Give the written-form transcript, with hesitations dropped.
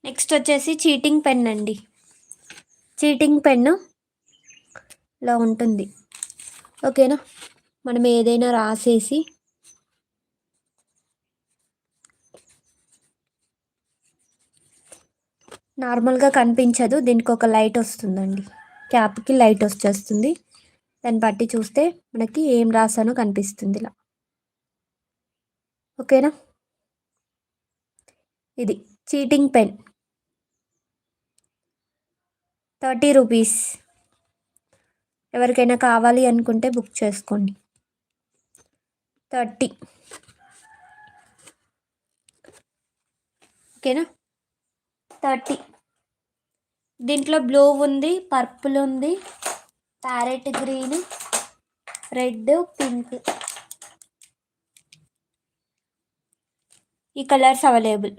Next వచ్చేసి cheating pen అండి. Cheating pen ఇలా ఉంటుంది. ఓకేనా, మనం ఏదైనా రాసేసి నార్మల్గా కనిపించదు, దీనికి ఒక లైట్ వస్తుందండి, క్యాప్కి లైట్ వచ్చేస్తుంది. దాన్ని బట్టి చూస్తే మనకి ఏం రాసానో కనిపిస్తుంది ఇలా. ఓకేనా, ఇది చీటింగ్ పెన్ 30 రూపీస్. ఎవరికైనా కావాలి అనుకుంటే బుక్ చేసుకోండి. 30. ఓకేనా, 30. దీంట్లో బ్లూ ఉంది, పర్పుల్ ఉంది, ప్యారెట్ గ్రీన్, రెడ్, పింక్, ఈ కలర్స్ అవైలబుల్.